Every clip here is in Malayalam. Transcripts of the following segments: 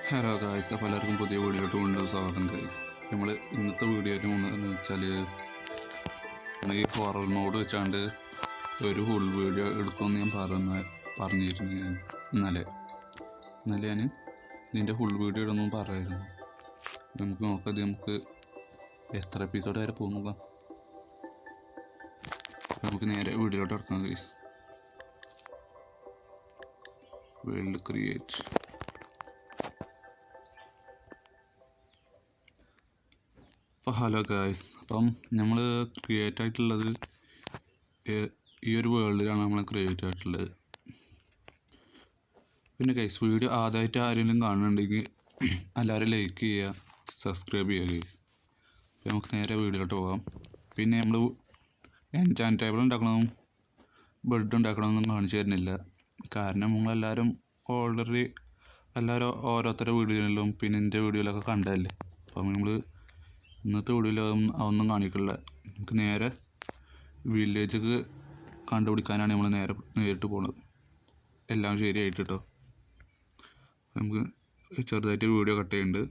ഹലോ ഗായ്സ്, അപ്പോൾ എല്ലാവർക്കും പുതിയ വീഡിയോയിലോട്ട് വീണ്ടും സ്വാഗതം ഗായ്സ്. നമ്മൾ ഇന്നത്തെ വീഡിയോയിൽ എന്ന് വെച്ചാൽ ഈ ഹൊറർ മോഡ് വെച്ചാണ്ട് ഒരു ഫുൾ വീഡിയോ എടുക്കുമെന്ന് ഞാൻ പറഞ്ഞിരുന്നു. ഇന്നലെ ഞാൻ ഇതിൻ്റെ ഫുൾ വീഡിയോ ഇടുന്നു പറയായിരുന്നു. നമുക്ക് നോക്കാം നമുക്ക് എത്ര എപ്പിസോഡ് വരെ പോകുക. നമുക്ക് നേരെ വീഡിയോയിലോട്ട് എടുക്കാം ഗായ്സ്. World create. അപ്പോൾ ഹലോ ഗായ്സ്, അപ്പം നമ്മൾ ക്രിയേറ്റ് ആയിട്ടുള്ളത് ഈ ഒരു വേൾഡിലാണ് നമ്മൾ ക്രിയേറ്റ് ആയിട്ടുള്ളത്. പിന്നെ ഗൈസ്, വീഡിയോ ആദ്യമായിട്ട് ആരെങ്കിലും കാണുന്നുണ്ടെങ്കിൽ എല്ലാവരും ലൈക്ക് ചെയ്യുക, സബ്സ്ക്രൈബ് ചെയ്യുക ഗൈസ്. അപ്പോൾ നമുക്ക് നേരെ വീഡിയോയിലോട്ട് പോകാം. പിന്നെ നമ്മൾ എൻചാൻറ്റ് ടേബിൾ ഉണ്ടാക്കണമെന്നും ബെഡ് ഉണ്ടാക്കണമെന്നും കാണിച്ചു തരുന്നില്ല. കാരണം നമ്മളെല്ലാവരും ഓൾറെഡി ഓരോരുത്തരുടെ വീഡിയോയിലും പിന്നെ എൻ്റെ വീഡിയോയിലൊക്കെ കണ്ടതല്ലേ. അപ്പം നമ്മൾ ഇന്നത്തെ വീഡിയോയിൽ അതൊന്നും കാണിക്കില്ല. നമുക്ക് നേരെ വില്ലേജൊക്കെ കണ്ടുപിടിക്കാനാണ് നമ്മൾ നേരിട്ട് പോകുന്നത്. എല്ലാം ശരിയായിട്ട് കേട്ടോ. നമുക്ക് ചെറുതായിട്ട് വീഡിയോ കട്ട് ചെയ്യുന്നുണ്ട്.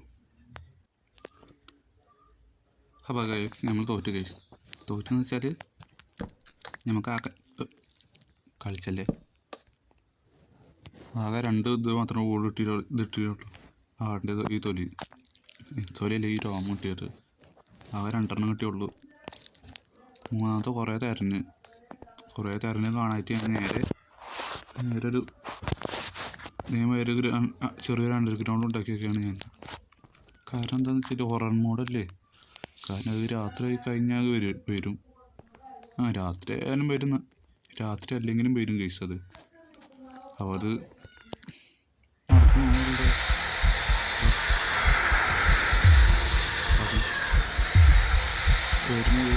അപ്പോൾ ഗൈസ്, നമ്മൾ തോറ്റെന്ന് വെച്ചാൽ നമുക്ക് കളിച്ചല്ലേ, ആകെ 2 ഇത് മാത്രം ഗോൾ ഇതിട്ടുള്ളൂ. ആടിൻ്റെ ഈ തൊലിയല്ലേ ഈ രോമം കിട്ടിയത്, ആകെ 2 കിട്ടിയുള്ളൂ. മൂന്നാമത്തെ കുറേ തിരഞ്ഞ് കാണാനായിട്ട് ഞാൻ നേരെ ഒരു ചെറിയൊരു അണ്ടർഗ്രൗണ്ട് ഉണ്ടാക്കിയൊക്കെയാണ് ഞാൻ. കാരണം എന്താണെന്ന് വെച്ചാൽ ഹൊറർ മോഡല്ലേ. കാരണം അത് രാത്രി ആയി കഴിഞ്ഞാൽ വരും. രാത്രി ആയാലും വരുന്ന, രാത്രി അല്ലെങ്കിലും വരും കേസ്. അത് അപ്പോൾ അത് വരുന്നത്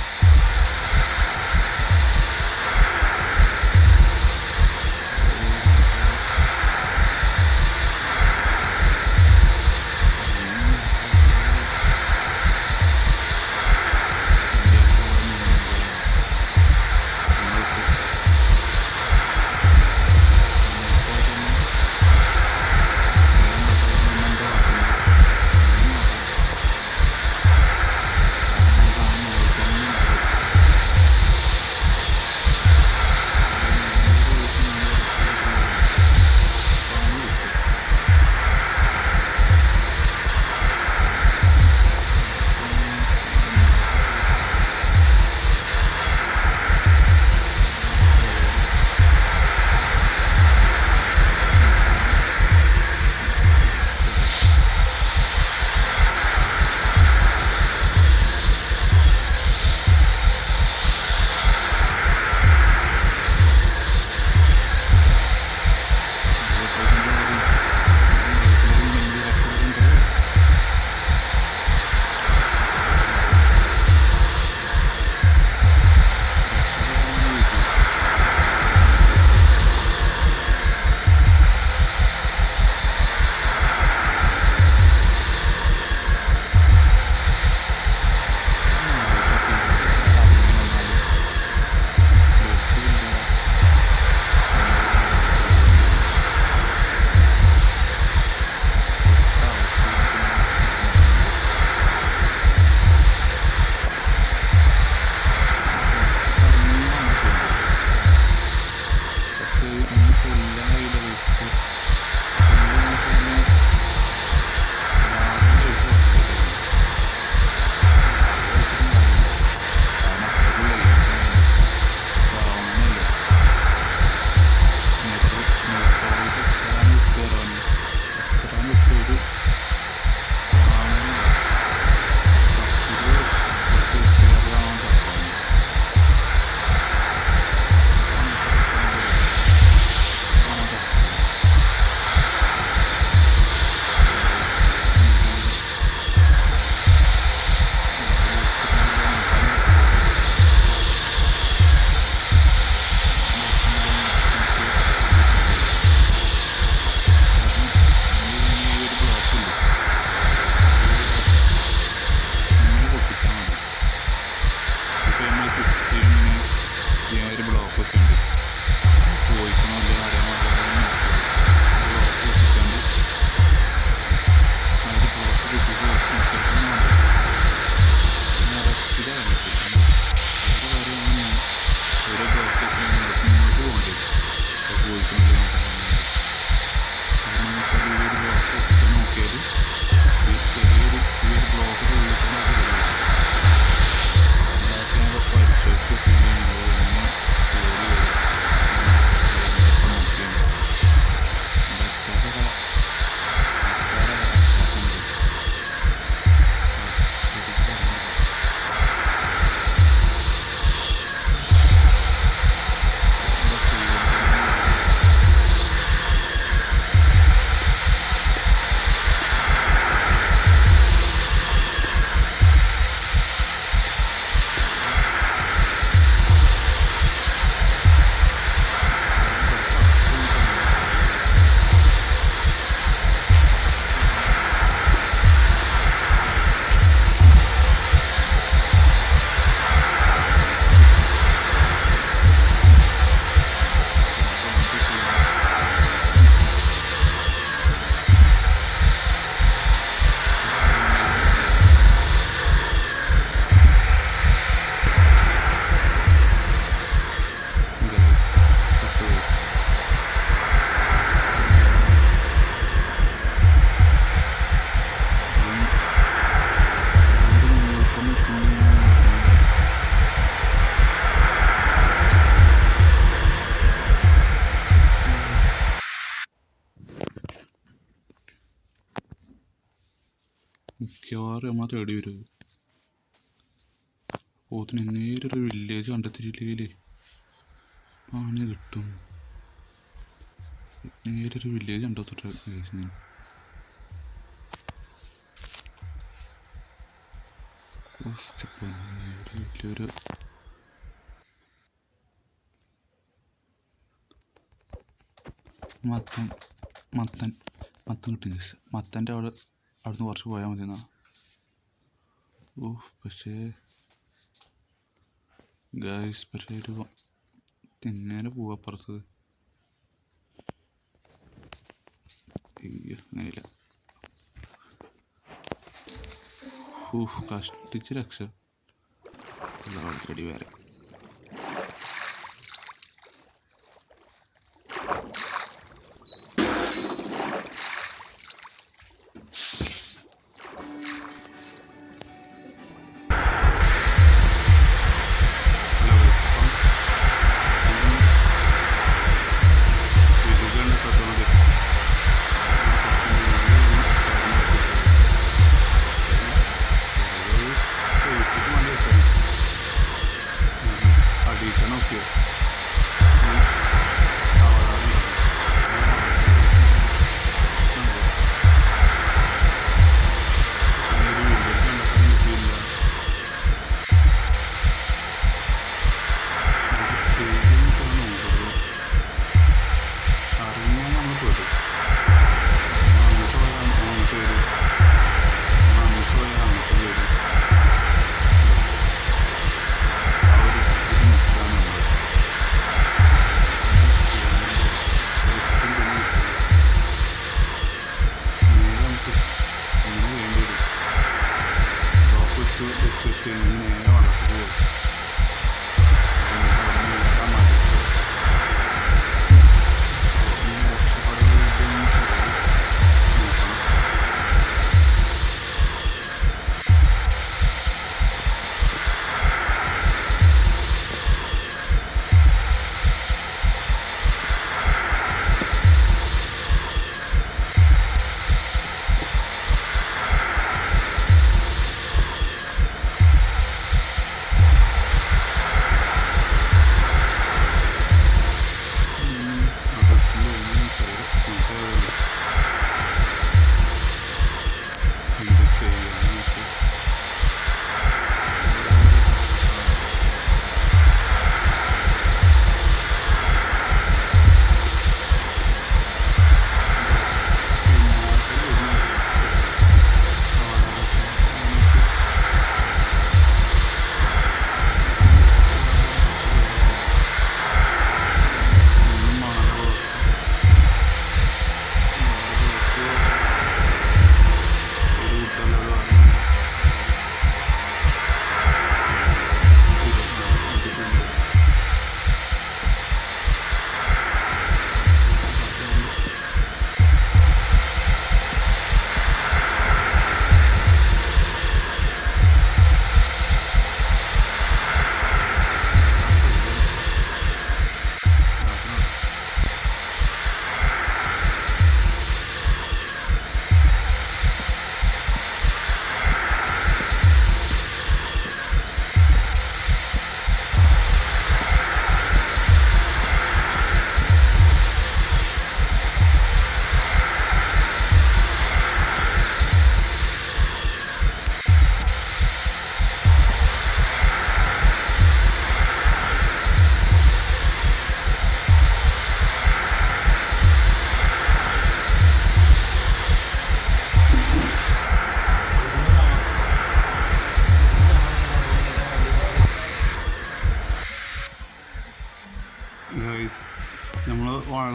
പോയിക്കൊണ്ടില്ല കാരണം എന്ന് വെച്ചാൽ ഈ ഒരു ബ്ലോക്ക് പൊട്ടിച്ച് നോക്കിയാൽ ഈ ഒരു ബ്ലോക്കിൻ്റെ ഉള്ളിൽ തന്നെ കയറി അതൊക്കെ ഞാൻ പരിശോധിച്ച് നോക്കിയാൽ എങ്ങനെ കയറി വരും നോക്കിയാണ് മിക്കവാറും നമ്മളെ തേടി വരും പോത്തിന് നേരൊരു വില്ലേജ് കണ്ടെത്തിയില്ലേ പണി കിട്ടും നേരൊരു വില്ലേജ് കണ്ടെത്തിട്ട് ഞാൻ വലിയൊരു മത്തൻ മത്തൻ മത്തൻ കിട്ടും മത്തൻ്റെ അവിടുന്ന് കുറച്ച് പോയാൽ മതി എന്നാ പക്ഷേ ഗൈസ് പക്ഷേ ഒരു തിന്നേനെ പോവാ അപ്പുറത്ത് അയ്യോ അങ്ങനെയില്ല കഷ്ടിച്ച് രക്ഷ റെഡി വേറെ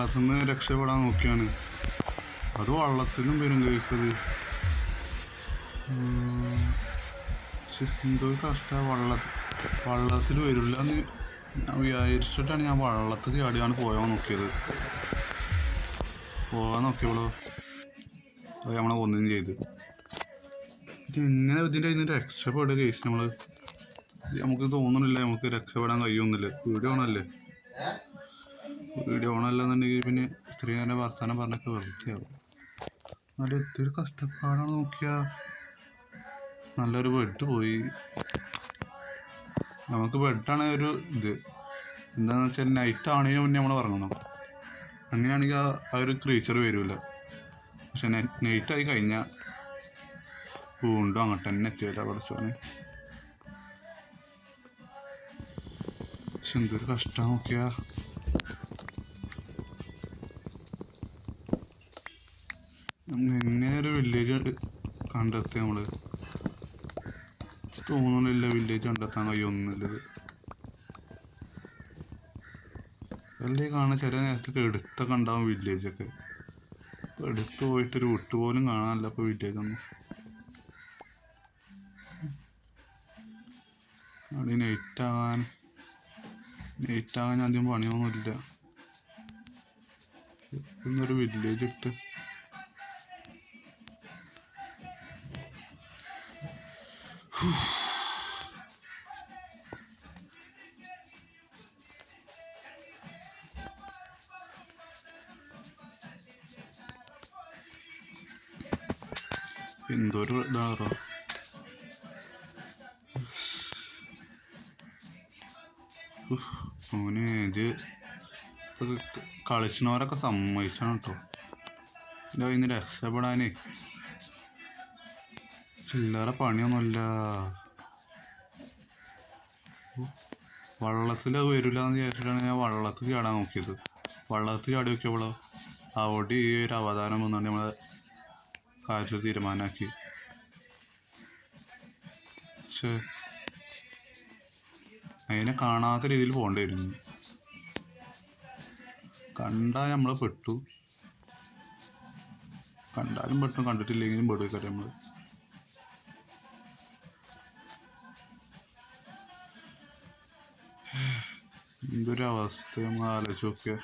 വെള്ളത്തിൽ നിന്ന് രക്ഷപ്പെടാൻ നോക്കിയാണ്. അത് വള്ളത്തിലും വരും കേസത്. എന്തോ കഷ്ടമാണ്. വള്ളത്തിൽ വരില്ല എന്ന് ഞാൻ വിചാരിച്ചിട്ടാണ് ഞാൻ വള്ളത്തിൽ ചാടിയാണ് പോകാൻ നോക്കിയത്. പോകാൻ നോക്കിയപ്പോഴോ അത് നമ്മളെ ഒന്നും ചെയ്ത്. എങ്ങനെ ഇതിൻ്റെ രക്ഷപ്പെടുക കേസ് നമ്മൾ നമുക്ക് തോന്നുന്നില്ല. നമുക്ക് രക്ഷപ്പെടാൻ കഴിയുന്നില്ല. വീഡിയോ ഓണല്ലെന്നുണ്ടെങ്കിൽ പിന്നെ ഇത്രയും നേരം വർത്താനം പറഞ്ഞൊക്കെ വെറുതെയാവും. നല്ല എത്തിരി കഷ്ടപ്പാടാണ്. നോക്കിയാൽ നല്ലൊരു ബെഡ് പോയി. നമുക്ക് ബെഡാണ് ഒരു ഇത്. എന്താണെന്ന് വെച്ചാൽ നൈറ്റ് ആണെങ്കിൽ മുന്നേ നമ്മൾ ഉറങ്ങണം. അങ്ങനെയാണെങ്കിൽ ആ ഒരു ക്രീച്ചർ വരില്ല. പക്ഷെ നൈറ്റായി കഴിഞ്ഞാൽ വീണ്ടും അങ്ങോട്ട് തന്നെ എത്തിയല്ല പഠിച്ചോനെ. പക്ഷെ എന്തൊരു കഷ്ടം. നോക്കിയാ എങ്ങനെ ഒരു വില്ലേജ് കണ്ടെത്തി നമ്മള്. തോന്നുന്നില്ല വില്ലേജ് കണ്ടെത്താൻ കഴിയൊന്നുമില്ലത്. അല്ലേ കാണാൻ ചില നേരത്തൊക്കെ എടുത്തൊക്കെ ഉണ്ടാവും വില്ലേജൊക്കെ. ഇപ്പം എടുത്ത് പോയിട്ടൊരു വിട്ട് പോലും കാണാനല്ല ഇപ്പോൾ വില്ലേജൊന്നും. അവിടെ നൈറ്റാകാൻ ആദ്യം പണിയൊന്നുമില്ല. ഇന്നൊരു വില്ലേജ് ഇട്ട് എന്തൊരു ഇതാറോ. മോനെ ഇത് കളിച്ചവരൊക്കെ സമ്മതിച്ചാണ് കേട്ടോ. എൻ്റെ കയ്യിൽ നിന്ന് രക്ഷപ്പെടാനേ ചില്ലറ പണിയൊന്നുമില്ല. വള്ളത്തിൽ വരില്ല എന്ന് വിചാരിച്ചിട്ടാണ് ഞാൻ വള്ളത്തിൽ ചാടാൻ നോക്കിയത്. വള്ളത്തിൽ ചാടി നോക്കിയപ്പോഴോ അവിടെ ഈ ഒരു അവതാരം വന്നുകൊണ്ട് നമ്മളെ കാര്യത്തിൽ തീരുമാനമാക്കി. പക്ഷേ അതിനെ കാണാത്ത രീതിയിൽ പോകേണ്ടിയിരുന്നു. കണ്ടാൽ നമ്മൾ പെട്ടു. കണ്ടാലും പെട്ടു, കണ്ടിട്ടില്ലെങ്കിലും പെടുവെക്കാരം നമ്മൾ. എന്തൊരു അവസ്ഥ നമ്മൾ ആലോചിച്ച് നോക്കിയ.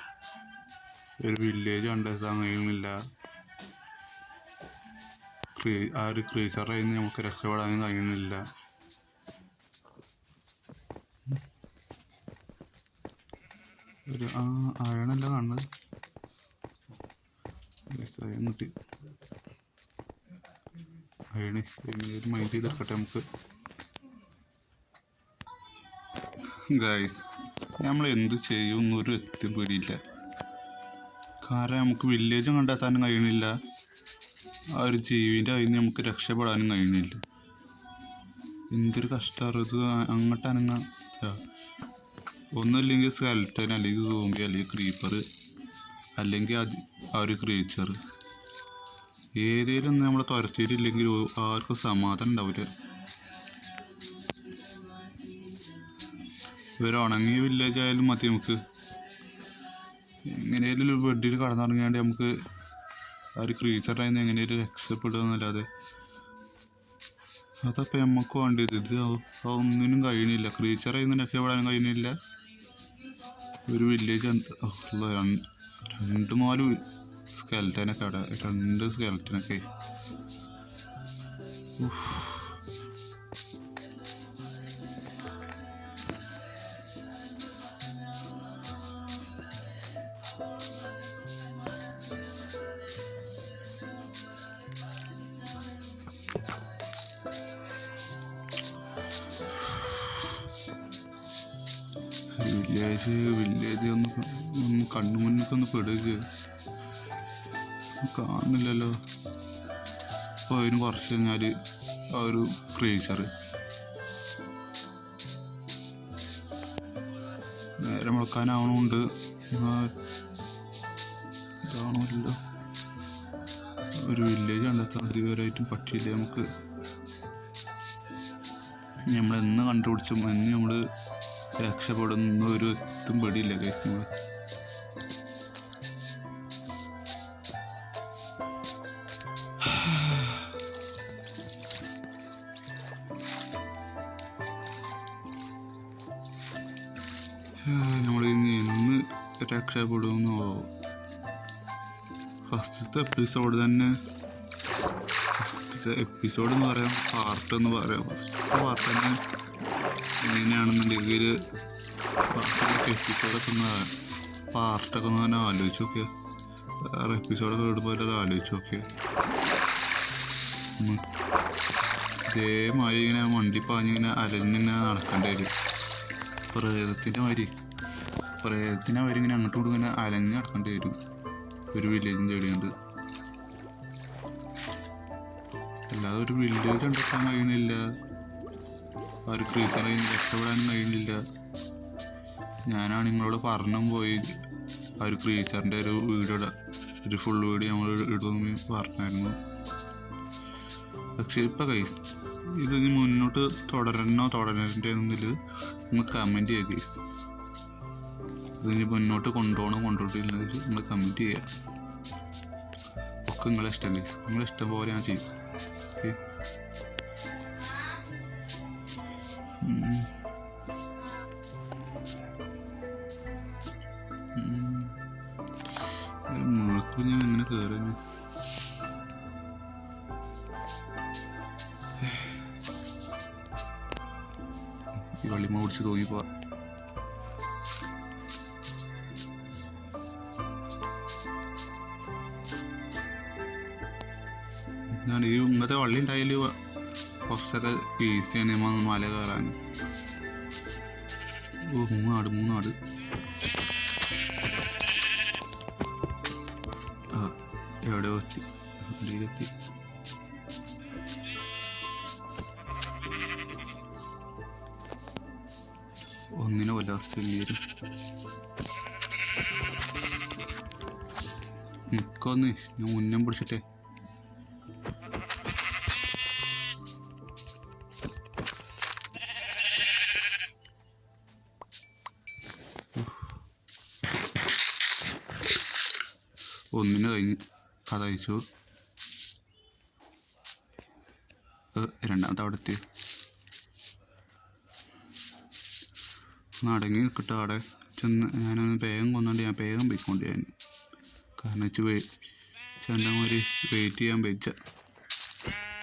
ഒരു വില്ലേജ് കണ്ടെത്താൻ കഴിയുന്നില്ല. ആ ഒരു ക്രീച്ചറിൽ നിന്ന് നമുക്ക് രക്ഷപ്പെടാനും കഴിയുന്നില്ല. ഒരു അയണല്ല കാണുന്നത്. കിട്ടി അയണ് ഒരു മൈൻഡ് ചെയ്തെടുക്കട്ടെ നമുക്ക്. ഗൈസ്, നമ്മൾ എന്ത് ചെയ്യുമെന്നൊരു എത്തും പിടിയില്ല. കാരണം നമുക്ക് വില്ലേജും കണ്ടെത്താനും കഴിയണില്ല. ആ ഒരു ജീവിൻ്റെ അതിന് നമുക്ക് രക്ഷപ്പെടാനും കഴിയണില്ല. എന്തൊരു കഷ്ടമാണ് ഇത്. അങ്ങോട്ട് അനങ്ങ ഒന്നല്ലെങ്കിൽ സ്കെൽറ്റൻ, അല്ലെങ്കിൽ സോംബി, അല്ലെങ്കിൽ ക്രീപ്പർ, അല്ലെങ്കിൽ ആ ഒരു ക്രീച്ചർ. ഏതേലും ഒന്ന് നമ്മളെ തുരത്തിയിട്ടില്ലെങ്കിൽ ആർക്കും സമാധാനം ഉണ്ടാവില്ല. ഒരു ഉണങ്ങിയ വില്ലേജ് ആയാലും മതി. നമുക്ക് എങ്ങനെയാലും ഒരു ബെഡിൽ കടന്നിറങ്ങിയാണ്ട് നമുക്ക് ആ ഒരു ക്രീച്ചറായി നിന്ന് എങ്ങനെയും രക്ഷപ്പെടുക എന്നല്ലാതെ അതപ്പോൾ നമുക്ക് വേണ്ടത്. ഇത് ഒന്നിനും കഴിയണില്ല. ക്രീച്ചറായി നിന്ന് രക്ഷപ്പെടാനും കഴിയുന്നില്ല. ഒരു വില്ലേജ് 2-4 സ്കെൽറ്റനൊക്കെ അവിടെ, 2 സ്കെൽറ്റനൊക്കെ. വില്ലേജ് ഒന്ന് കണ്ണു മുന്നൊക്കെ ഒന്ന് പെടുക. കാണുന്നില്ലല്ലോ. അപ്പോൾ അതിന് കുറച്ച് കഴിഞ്ഞാൽ ആ ഒരു ക്രീച്ചർ നേരെ മുളക്കാനാവണമുണ്ട്. ഇതാണല്ലോ ഒരു വില്ലേജ് കണ്ടെത്താൻ അധികമായിട്ടും പറ്റിയില്ല നമുക്ക്. നമ്മളെന്ന് കണ്ടുപിടിച്ചും എന്ന് നമ്മൾ രക്ഷപ്പെടുന്ന ഒരു എത്തും പെടിയില്ല കേസ്. നമ്മൾ രക്ഷപ്പെടുമെന്നോ. ഫസ്റ്റത്തെ എപ്പിസോഡ് തന്നെ, ഫസ്റ്റത്തെ എപ്പിസോഡ് എന്ന് പറയാം, പാർട്ട് എന്ന് പറയാം. ഫസ്റ്റത്തെ പാർട്ട് തന്നെ എങ്ങനെയാണെന്നുണ്ടെങ്കിൽ ബാക്കിയൊക്കെ എപ്പിസോഡൊക്കെ ഒന്ന് പാർട്ടൊക്കെ ഒന്ന് തന്നെ ആലോചിച്ച് നോക്കിയാൽ, വേറെ എപ്പിസോഡൊക്കെ ഇടുമ്പോൾ എല്ലാം ആലോചിച്ച് നോക്കിയാൽ ഇതേമാതിരി ഇങ്ങനെ വണ്ടി പാഞ്ഞിങ്ങനെ അലഞ്ഞിങ്ങനെ നടക്കേണ്ടി വരും. പ്രേതത്തിൻ്റെ മാതിരി ഇങ്ങനെ അങ്ങോട്ടും ഇങ്ങോട്ടും ഇങ്ങനെ അലഞ്ഞ് നടക്കേണ്ടി വരും ഒരു വില്ലേജിൻ്റെ എവിടെയുണ്ട്. അല്ലാതെ ഒരു വില്ലേജ് ഉണ്ടാക്കാൻ കഴിയണില്ല, ആ ഒരു ക്രീച്ചറെ രക്ഷപ്പെടാനും കഴിയുന്നില്ല. ഞാനാണ് നിങ്ങളോട് പറഞ്ഞും പോയി ആ ഒരു ക്രീച്ചറിൻ്റെ ഒരു വീഡിയോ ഒരു ഫുൾ വീഡിയോ നമ്മൾ ഇടുമെന്ന് പറഞ്ഞായിരുന്നു. പക്ഷേ ഇപ്പം ഗൈസ് ഇത് ഇനി മുന്നോട്ട് തുടരണ്ടേ എന്നില്ല നിങ്ങൾ കമൻറ്റ് ചെയ്യുക ഗൈസ്. ഇതിനി മുന്നോട്ട് കൊണ്ടുപോയില്ലെങ്കിൽ നിങ്ങൾ കമൻറ്റ് ചെയ്യുക. ഒക്കെ നിങ്ങളെ ഇഷ്ടം ഗൈസ്, നിങ്ങളെ ഇഷ്ടം പോലെ ഞാൻ ചെയ്യും. ഓക്കെ, മുഴക്ക് ഞാൻ എങ്ങനെ കയറുന്നു? ഈ വള്ളിമ പിടിച്ച് തോന്നിപ്പോ ഞാൻ ഈ ഇങ്ങനത്തെ വള്ളി ഉണ്ടായാൽ കുറച്ചൊക്കെ ഈസിയാണ് മല കയറാൻ. ഓ, മൂന്നാട് എവിടെയോ എത്തി, വണ്ടിയിലെത്തി. ഒന്നിനെ ലാസ്റ്റ് വരും. നിൽക്കൊന്ന് ഞാൻ മുന്നം പിടിച്ചിട്ടേ. ഒന്നിന് കഴിഞ്ഞ് അതയച്ചു. രണ്ടാമത്തെ അവിടെ എത്തി. ഒന്ന് അടങ്ങി നിൽക്കട്ടെ അവിടെ ചെന്ന്. ഞാനൊന്ന് വേഗം കൊന്നുകൊണ്ട് ഞാൻ വേഗം പോയിക്കൊണ്ട് ഞാൻ, കാരണം ചെന്നമാതിരി വെയിറ്റ് ചെയ്യാൻ വെച്ച,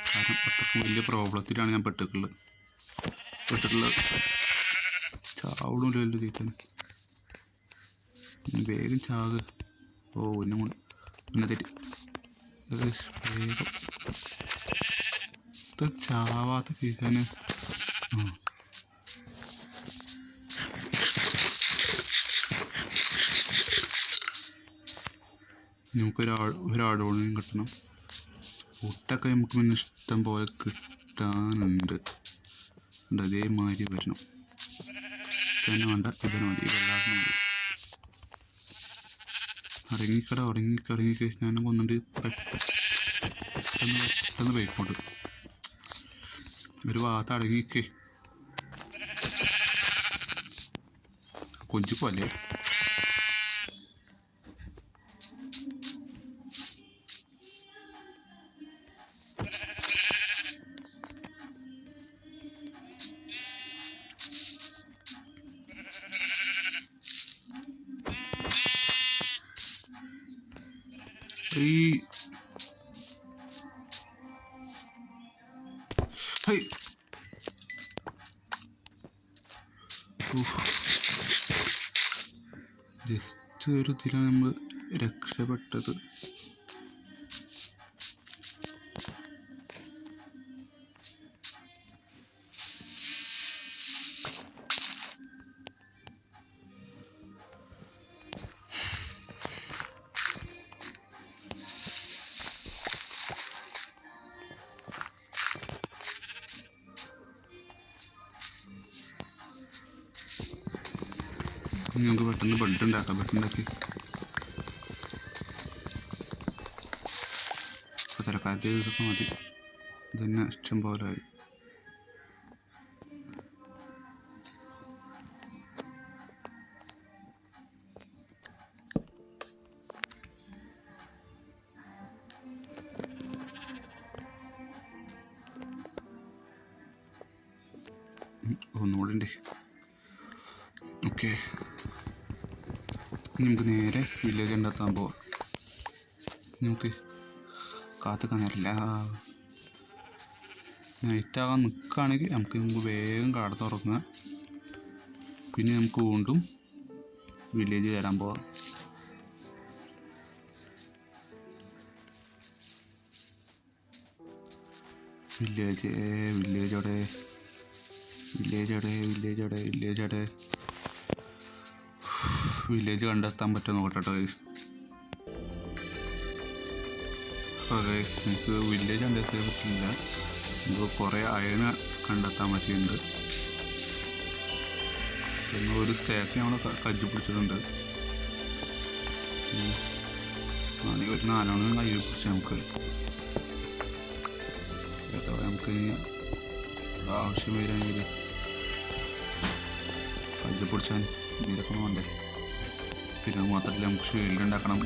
കാരണം അത്രക്കും വലിയ പ്രോബ്ലത്തിലാണ് ഞാൻ പെട്ടിട്ടുള്ളത്. ചാവിടില്ലല്ലോ ചേച്ചാൻ, വേഗം ചാക്. ഓ പിന്നെ തെറ്റി. വേഗം ചാവാത്ത കേൾക്കാൻ. ഒരാടോണിനും കിട്ടണം. ഒട്ടൊക്കെ നമുക്ക് പിന്നെ ഇഷ്ടം പോലെ കിട്ടാനുണ്ട്. അതേമാതിരി വരണം. തന്നെ വേണ്ട, ഇവനെ മതി, വെള്ളാടിന് മതി. അടങ്ങിക്ക് ഞാനും കൊന്നിട്ട് പെട്ടെന്ന് പോയിക്കോട്ട്. ഒരു ഭാഗത്ത് അടങ്ങിക്ക് കൊഞ്ചു പോലെ. ജസ്റ്റ് ഒരു ഇതിലാണ് നമ്മൾ രക്ഷപ്പെട്ടത്. നമുക്ക് പെട്ടെന്ന് ബെഡ് ഉണ്ടാക്കാം. ബെഡുണ്ടാക്കി ഇപ്പോൾ തലക്കാലത്ത് ഇതൊക്കെ മതി. ഇതന്നെ ഇഷ്ടം പോലെ ആയി. ഒന്നുകൂടെ ഉണ്ട്. ഓക്കെ, നമുക്ക് നേരെ വില്ലേജ് കണ്ടെത്താൻ പോവാം. നമുക്ക് കാത്തുക്കാൻ നേരില്ല. നൈറ്റാകാൻ നിൽക്കുകയാണെങ്കിൽ നമുക്ക് വേഗം കട തുറക്കുക. പിന്നെ നമുക്ക് വീണ്ടും വില്ലേജ് കയറാൻ പോവാം. വില്ലേജോടെ വില്ലേജ് കണ്ടെത്താൻ പറ്റുമോ നോക്കട്ടെ ഗൈസ്. അപ്പോൾ ഗൈസ് നമുക്ക് വില്ലേജ് കണ്ടെത്താൻ പറ്റില്ല. നമുക്ക് കുറേ അയണ കണ്ടെത്താൻ പറ്റിയിട്ടുണ്ട്. പിന്നെ ഒരു സ്റ്റേക്ക് നമ്മൾ കജ്ജി പിടിച്ചിട്ടുണ്ട്. ആണെങ്കിൽ ഒരു 4 മണി കയ്യിൽ പിടിച്ച് നമുക്ക് ആവശ്യം വരികയാണെങ്കിൽ കജ്ജി പിടിച്ചാൽ ഇതിലൊക്കെ വേണ്ടേ. പിന്നെ മാത്രമല്ല നമുക്ക് ഷീൽഡ് ഉണ്ടാക്കണം.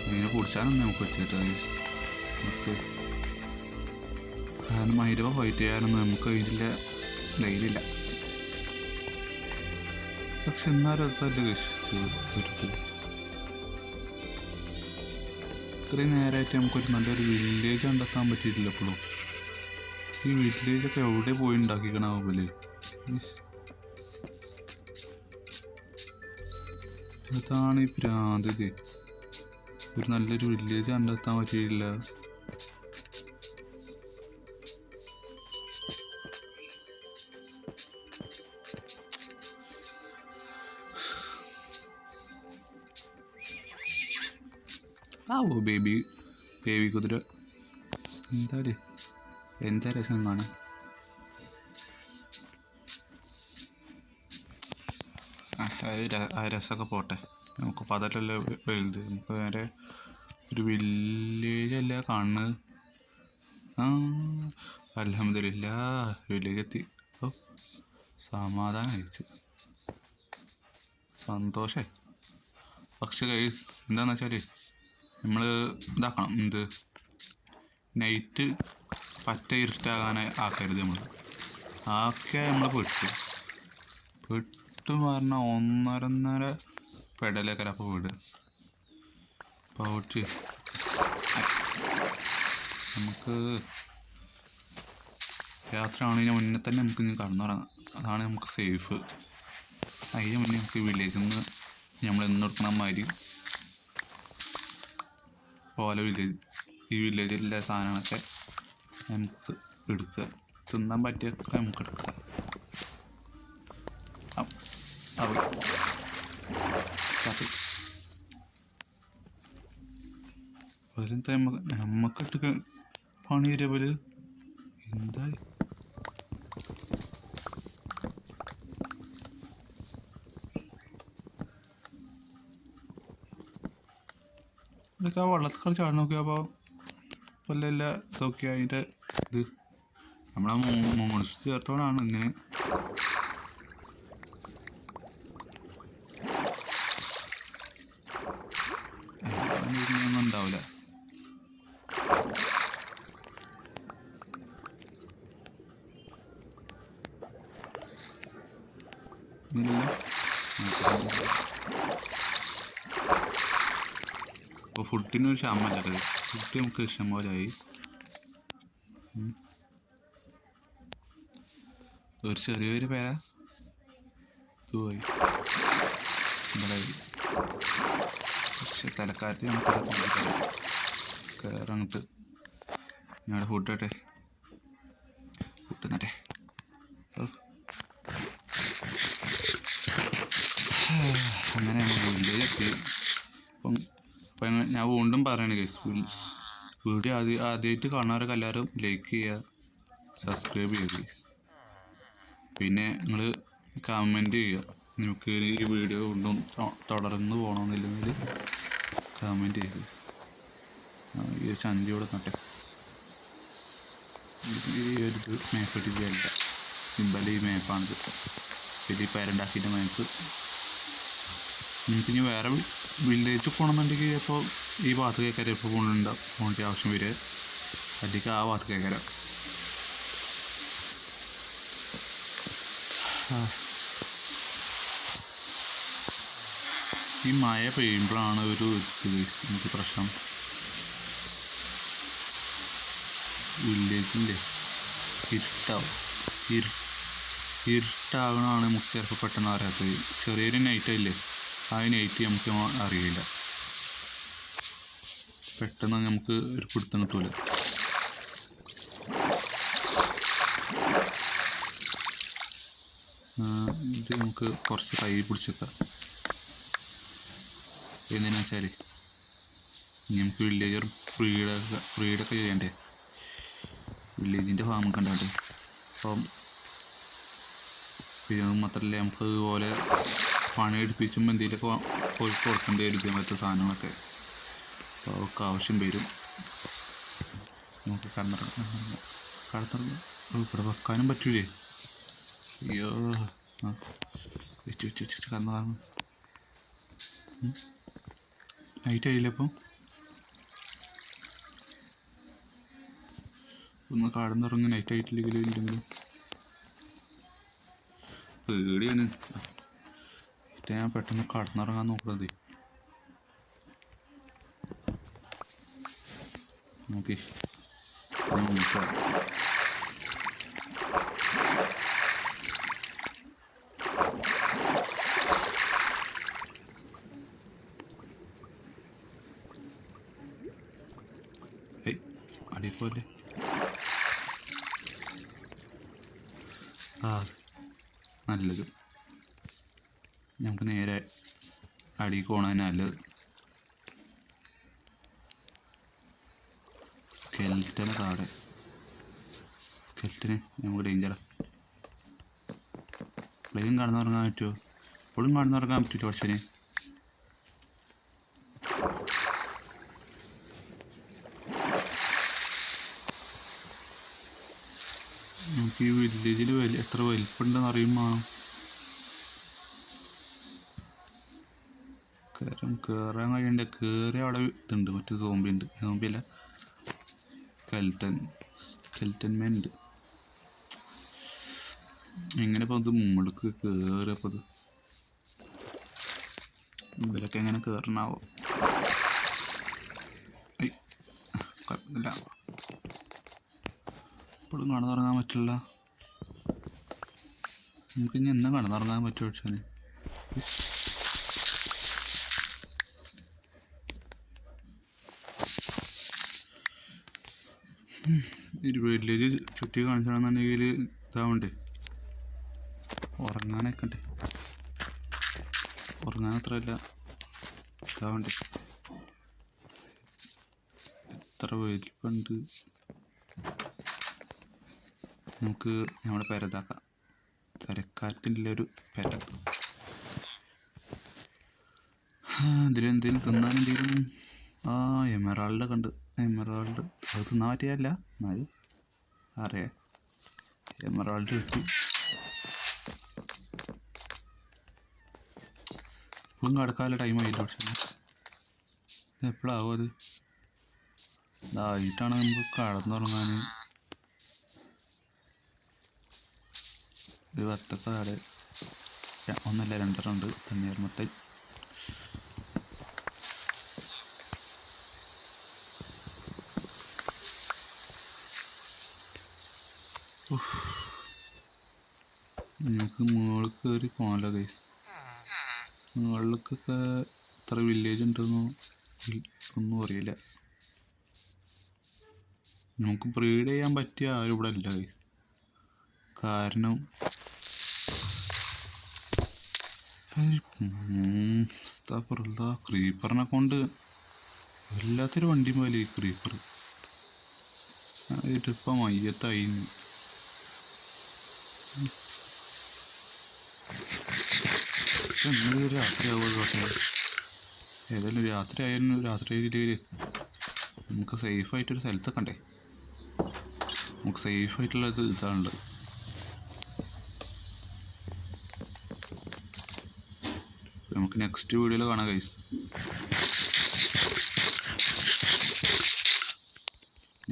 ഇതിനെ പിടിച്ചാലും നമുക്ക് വെച്ചിട്ട് നമുക്ക് കാരണം മൈരവ ഫൈറ്റ് ചെയ്യാനൊന്നും നമുക്ക് ഇതിൽ ധൈര്യമില്ല. പക്ഷെ എന്നാലും അതല്ല ഒരിക്കലും ഇത്രയും നേരമായിട്ട് നമുക്കൊരു നല്ലൊരു വില്ലേജ് കണ്ടെത്താൻ പറ്റിയിട്ടില്ല. എപ്പോഴും ഈ വില്ലേജൊക്കെ എവിടെ പോയി ഉണ്ടാക്കിക്കണാവുമല്ലേ. അതാണ് ഈ ഭ്രാന്ത്. ഒരു നല്ലൊരു വില്ലേജ് കണ്ടെത്താൻ പറ്റിയിട്ടില്ല. ബേബി കുതിര എന്താ രസം കാണാൻ. ആ രസമൊക്കെ പോട്ടെ. നമുക്കിപ്പോൾ അതല്ലല്ലോ വലുത്. നമുക്ക് നേരെ ഒരു വില്ലേജ് അല്ല കാണുന്നത്. അൽഹംദുലില്ലാഹ് വില്ലേജ് എത്തി. സമാധാനം അയച്ചു, സന്തോഷമായി. പക്ഷെ ഗൈസ് എന്താണെന്ന് വെച്ചാൽ നമ്മൾ ഇതാക്കണം. നൈറ്റ് പറ്റ ഇരുട്ടാകാൻ ആക്കരുത്. നമ്മൾ പെട്ട് പറഞ്ഞാൽ 1.5 പെടലേക്കര. അപ്പോൾ വീട് പോയിട്ട് നമുക്ക് യാത്ര ആവുന്നതിന് മുന്നേ തന്നെ നമുക്ക് ഇനി കടന്നുറങ്ങാം. അതാണ് നമുക്ക് സേഫ്. അതിന് മുന്നേ നമുക്ക് വില്ലേജിൽ നിന്ന് നമ്മൾ എന്നെടുക്കണ മാതിരി പോലെ ഈ വില്ലേജിലെ സാധനങ്ങളൊക്കെ നമുക്ക് എടുക്കുക. തിന്നാൻ പറ്റിയൊക്കെ നമുക്ക് എടുക്കാം. നമ്മക്കിട്ട് പണി വരവല് എന്താ ഇതൊക്കെ. ആ വെള്ളത്തിൽ കളി ചാടി നോക്കിയാൽ അപ്പോൾ വല്ല ഇതൊക്കെ അതിൻ്റെ ഇത് നമ്മളെ മോൺസ് ചേർത്തോടാണ് ഇങ്ങനെ. ഒന്നും ഉണ്ടാവില്ല. അപ്പോൾ ഫുഡിനൊരു ക്ഷാമല്ല. ഫുഡ് നമുക്ക് ഇഷ്ടം പോലെ ആയി. ഒരു ചെറിയൊരു പേര ഇതുപോയി പക്ഷെ തലക്കാലത്ത് നമുക്ക് കയറങ്ങിട്ട് ഞങ്ങളുടെ ഫുഡ് നട്ടെ. അങ്ങനെ വില്ലേജെത്തി. അപ്പം ഞാൻ വീണ്ടും പറയണേ ഗൈസ്, വീഡിയോ ആദ്യമായിട്ട് കാണുന്നവരൊക്കെ എല്ലാവരും ലൈക്ക് ചെയ്യുക, സബ്സ്ക്രൈബ് ചെയ്യുക ഗൈസ്. പിന്നെ നിങ്ങൾ കമൻറ്റ് ചെയ്യുക. നിങ്ങൾക്ക് ഈ വീഡിയോ വീണ്ടും തുടർന്ന് പോകണമെന്നില്ലെങ്കിൽ കമൻറ്റ് ചെയ്യുക ഗൈസ്. ഈ ഒരു ചന്തി ഇവിടെ നട്ടെ. ഈ ഒരു മാപ്പ് ഇട്ടില്ല, സിമ്പൽ ഈ മാപ്പാണിത്. ഇത് ഈ പേരുണ്ടാക്കിയിട്ട് മാപ്പ്. എനിക്കിനി വേറെ വില്ലേജ് പോകണമെന്നുണ്ടെങ്കിൽ ഇപ്പോൾ ഈ ഭാഗത്ത് കേൾക്കാരം ഇപ്പോൾ പോകേണ്ട ആവശ്യം വരിക, അല്ലെങ്കിൽ ആ ഭാഗത്ത് കേൾക്കാരം. ഈ മഴ പെയ്യുമ്പോഴാണ് ഒരു നമുക്ക് പ്രശ്നം. വില്ലേജില്ലേ ഇരുട്ടാവും. ഇരുട്ടാകണമാണ് നമുക്ക് ചിലപ്പോൾ പെട്ടെന്ന് അറിയാത്തത്. ചെറിയൊരു നൈറ്റില്ലേ, ആ നൈറ്റ് നമുക്ക് അറിയില്ല. പെട്ടെന്ന് നമുക്ക് ഒരു പിടുത്തം കിട്ടൂല. ഇത് നമുക്ക് കുറച്ച് കൈ പിടിച്ചേക്കാം. എന്തിനാ വെച്ചാൽ നമുക്ക് വില്ലേജർ ബ്രീഡൊക്കെ ചെയ്യണ്ടേ. വില്ലേജിൻ്റെ ഫാം കണ്ടാട്ടെ. അപ്പം പിന്നെ മാത്രമല്ല നമുക്ക് ഇതുപോലെ പണിയെടുപ്പിച്ചുമ്പോൾ എന്തെങ്കിലുമൊക്കെ കൊടുക്കേണ്ടി വരും ഇങ്ങനത്തെ സാധനങ്ങളൊക്കെ. അപ്പോൾ അവർക്ക് ആവശ്യം വരും. നമുക്ക് കടന്നിറങ്ങി ഇവിടെ വെക്കാനും പറ്റൂലേ. അയ്യോ വെച്ച് കന്നതാണ്. നൈറ്റ് ആയില്ലേ അപ്പം. ഒന്ന് കടന്നിറങ്ങി നൈറ്റ് ആയിട്ടില്ലെങ്കിലും പേടിയാണ്. ഞാൻ പെട്ടെന്ന് കടന്നിറങ്ങാൻ നോക്കുന്നത്. നോക്കി അടിപ്പോലെ. നല്ലത് നമുക്ക് നേരെ അടിയിൽ പോകണത് നല്ലത്. സ്കെൽറ്റന് താടെ സ്കെൽറ്റന് നമുക്ക് ഡേഞ്ചറാണ്. പ്ലെയിൻ കടന്നുറങ്ങാൻ പറ്റുമോ? എപ്പോഴും കടന്നുറങ്ങാൻ പറ്റില്ല. പക്ഷേ നമുക്ക് ഈ വില്ലേജിൽ എത്ര വലിപ്പമുണ്ടെന്ന് അറിയുമ്പോൾ കയറാൻ കഴിയണ്ട. കയറി അവിടെ ഇതുണ്ട്, മറ്റേ സോംബി ഉണ്ട്. സോംബിയല്ല, സ്കെൽറ്റൻ മാൻ ഉണ്ട്. എങ്ങനെ ഇപ്പോൾ ഇത് മുകളിലേക്ക് കയറിയപ്പോൾ ഇത് ഇവരൊക്കെ എങ്ങനെ കയറണാവോ? കുഴപ്പമില്ല. ഇപ്പോഴും കടന്നുറങ്ങാൻ പറ്റില്ല. നമുക്ക് ഇനി എന്നാ കടന്നുറങ്ങാൻ പറ്റുമോ വെച്ചാൽ വില്ലേജ് ചുറ്റി കാണിച്ചാണെന്നുണ്ടെങ്കിൽ ഇതാവണ്ടേ, ഉറങ്ങാനൊക്കെ. ഉറങ്ങാൻ അത്രയല്ല, ഇതാവണ്ടേ. എത്ര വലിപ്പുണ്ട്. നമുക്ക് നമ്മുടെ പെരതാക്കാം. തരക്കാരത്തിനുള്ളൊരു പെര. ഇതിലെന്തെങ്കിലും തിന്നാനെന്തെങ്കിലും എമറാൾഡ് കണ്ട്. എമറാൾഡ് അത് തിന്നാൻ പറ്റിയല്ല, എന്നാലും അറിയാം. എമറാൾഡ് കിട്ടി. ഇപ്പം കിടക്കാനുള്ള ടൈം ആയില്ല. പക്ഷേ എപ്പോഴാവും അത്? ഇതായിട്ടാണ് നമുക്ക് കടന്നുറങ്ങാൻ. ഒരു വത്തക്ക താടെ ഒന്നല്ല രണ്ടെണ്ണം ഉണ്ട്. തണ്ണീർമത്തൻ. നമുക്ക് മുകളിൽ കയറി പോകാമല്ലോ ഗൈസ്. മുകളിലേക്കൊക്കെ എത്ര വില്ലേജ് ഉണ്ടെന്നോ ഒന്നും അറിയില്ല. നമുക്ക് ബ്രീഡ് ചെയ്യാൻ പറ്റിയ ആരും ഇവിടെ ഇല്ല ഗൈസ്. കാരണം ക്രീപ്പറിനെ കൊണ്ട് എല്ലാത്തൊരു വണ്ടി പോലെ ഈ ക്രീപ്പർ ഇപ്പം മയ്യത്തായി. രാത്രിയാവുമല്ലോ. ഏതായാലും രാത്രി ആയാലും രാത്രിയിൽ നമുക്ക് സേഫായിട്ടൊരു സ്ഥലത്തൊക്കെ കണ്ടേ. നമുക്ക് സേഫായിട്ടുള്ളത് ഇതാണുള്ളത്. നമുക്ക് നെക്സ്റ്റ് വീഡിയോയിൽ കാണാം ഗൈസ്.